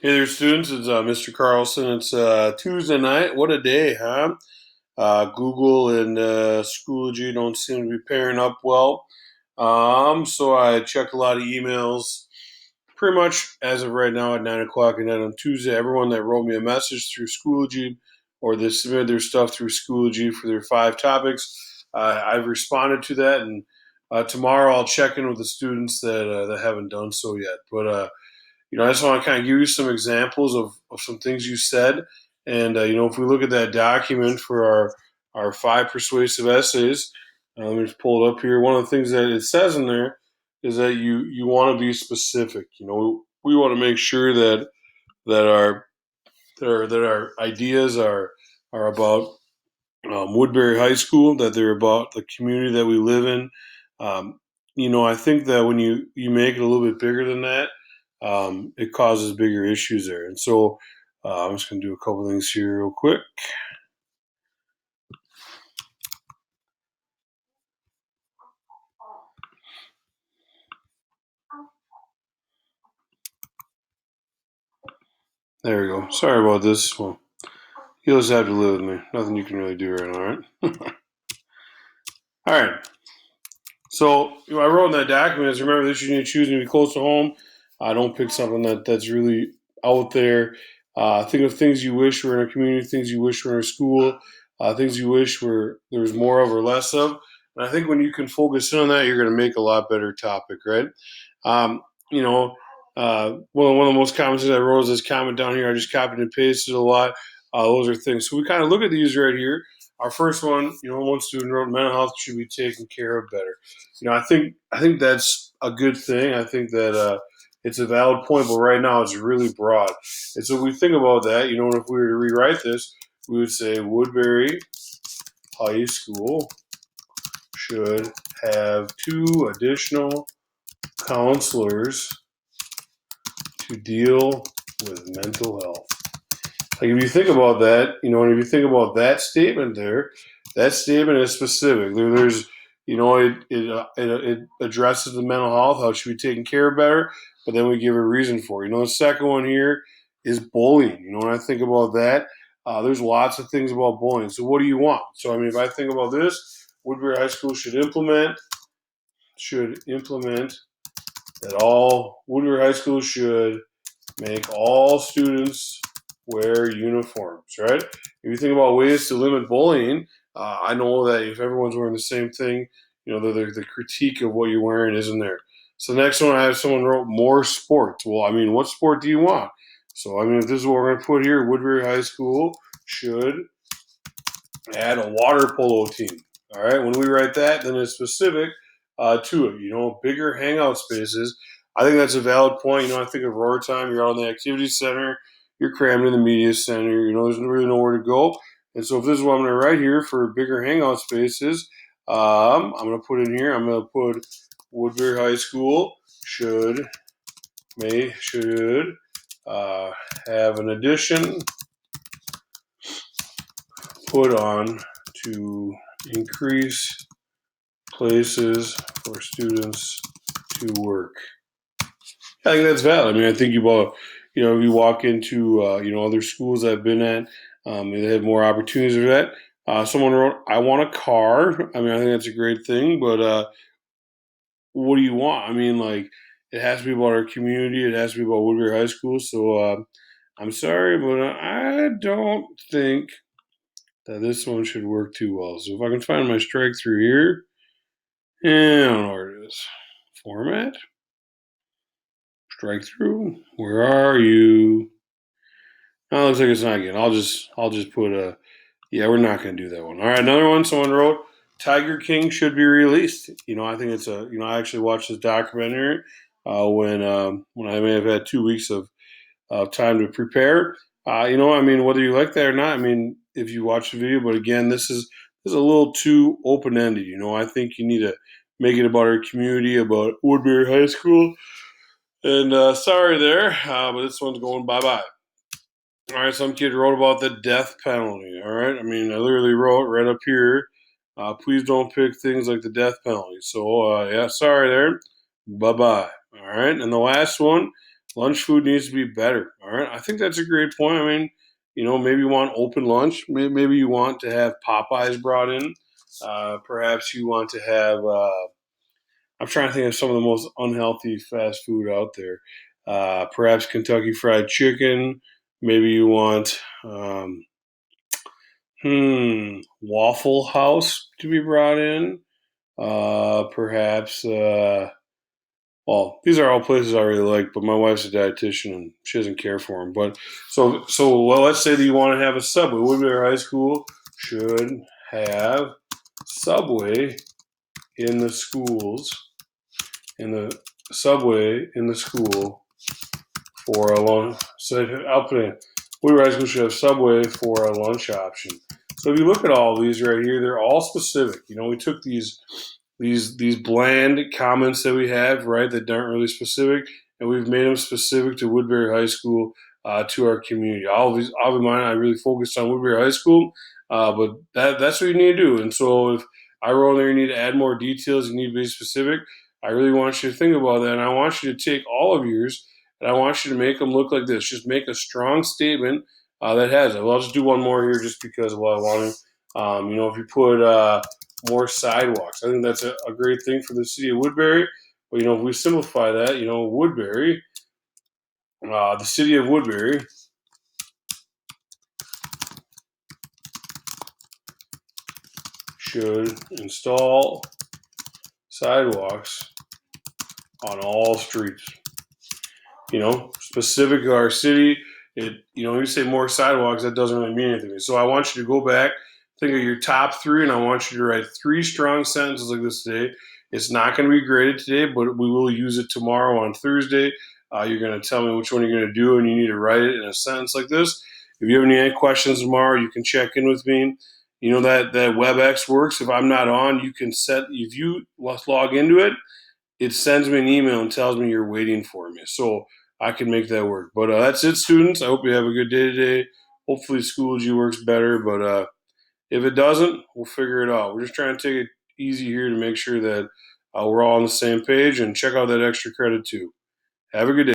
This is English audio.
Hey there, students. It's Mr. Carlson. It's Tuesday night. What a day, huh? Google and Schoology don't seem to be pairing up well. So I checked a lot of emails pretty much as of right now at 9 o'clock at night on Tuesday. Everyone that wrote me a message through Schoology or they submitted their stuff through Schoology for their 5 topics, I've responded to that. And tomorrow I'll check in with the students that haven't done so yet. But I just want to kind of give you some examples of some things you said. And, if we look at that document for our 5 persuasive essays, let me just pull it up here. One of the things that it says in there is that you want to be specific. We want to make sure that our that our ideas are about Woodbury High School, that they're about the community that we live in. I think that when you make it a little bit bigger than that, it causes bigger issues there. And so I'm just going to do a couple things here real quick. There we go. Sorry about this. Well, you'll just have to live with me. Nothing you can really do right now, all right? All right. So I wrote in that document is remember this: you need to choose to be close to home. Don't pick something that's really out there. Think of things you wish were in a community, things you wish were in a school, things you wish were there was more of or less of. And I think when you can focus in on that, you're going to make a lot better topic, right? Um, you know, one of the most common things I wrote is this comment down here. I just copied and pasted a lot. Those are things. So we kind of look at these right here. Our first one, one student wrote mental health should be taken care of better. I think that's a good thing. I think that it's a valid point, but right now it's really broad. And so if we think about that, and if we were to rewrite this, we would say Woodbury High School should have 2 additional counselors to deal with mental health. Like if you think about that, and if you think about that statement there, that statement is specific. There's, it addresses the mental health, how it should be taken care of better, but then we give a reason for it. The second one here is bullying. When I think about that, there's lots of things about bullying. So what do you want? So if I think about this, Woodbury High School should implement that all Woodbury High School should make all students wear uniforms, right? If you think about ways to limit bullying, I know that if everyone's wearing the same thing, the critique of what you're wearing isn't there. So the next one, I have someone wrote more sports. Well, what sport do you want? So, if this is what we're going to put here, Woodbury High School should add a water polo team. All right, when we write that, then it's specific to it. Bigger hangout spaces. I think that's a valid point. I think of roar time. You're out in the activity center. You're crammed in the media center. There's really nowhere to go. And so if this is what I'm going to write here for bigger hangout spaces, I'm going to put in here. I'm going to put Woodbury High School should have an addition put on to increase places for students to work. I think that's valid. I think if you walk into, other schools that I've been at, they have more opportunities for that. Someone wrote, I want a car. I think that's a great thing, but what do you want? It has to be about our community. It has to be about Woodbury High School. So I'm sorry, but I don't think that this one should work too well. So if I can find my strike through here, I don't know where it is. Format? Strike through? Where are you? Oh, looks like it's not again. I'll just put a yeah, we're not gonna do that one. All right, another one someone wrote, Tiger King should be released. I think it's I actually watched this documentary when I may have had 2 weeks of time to prepare. Whether you like that or not, if you watch the video, but again, this is a little too open ended. I think you need to make it about our community, about Woodbury High School. And sorry there, but this one's going bye bye. All right, some kid wrote about the death penalty. All right, I literally wrote right up here. Please don't pick things like the death penalty. So yeah, sorry there. Bye bye. All right, and the last one. lunch food needs to be better. All right. I think that's a great point. I mean, maybe you want open lunch. Maybe you want to have Popeyes brought in. Perhaps you want to have, I'm trying to think of some of the most unhealthy fast food out there. Perhaps Kentucky Fried Chicken. Maybe you want, Waffle House to be brought in. Perhaps, well, these are all places I really like, but my wife's a dietitian and she doesn't care for them. But well, let's say that you want to have a Subway. Woodbury High School should have Subway in the schools, in the Subway in the school for a lunch. So I'll put in Woodbury High School should have Subway for a lunch option. So if you look at all these right here, they're all specific. We took these bland comments that we have, right, that aren't really specific, and we've made them specific to Woodbury High School, to our community. I'll be mine. I really focused on Woodbury High School, but that's what you need to do. And so if I wrote in there, you need to add more details. You need to be specific. I really want you to think about that, and I want you to take all of yours, and I want you to make them look like this. Just make a strong statement that has it. Well, I'll just do one more here, just because of what I wanted. If you put more sidewalks. I think that's a great thing for the city of Woodbury. But if we simplify that, Woodbury, the city of Woodbury should install sidewalks on all streets. Specific to our city. When you say more sidewalks, that doesn't really mean anything. So I want you to go back, think of your top three, and I want you to write 3 strong sentences like this today. It's not going to be graded today, but we will use it tomorrow on Thursday. You're going to tell me which one you're going to do, and you need to write it in a sentence like this. If you have any questions tomorrow, you can check in with me. That WebEx works. If I'm not on, you can if you log into it, it sends me an email and tells me you're waiting for me. So I can make that work. But that's it, students. I hope you have a good day today. Hopefully Schoology works better. But if it doesn't, we'll figure it out. We're just trying to take it easy here to make sure that we're all on the same page, and check out that extra credit too. Have a good day.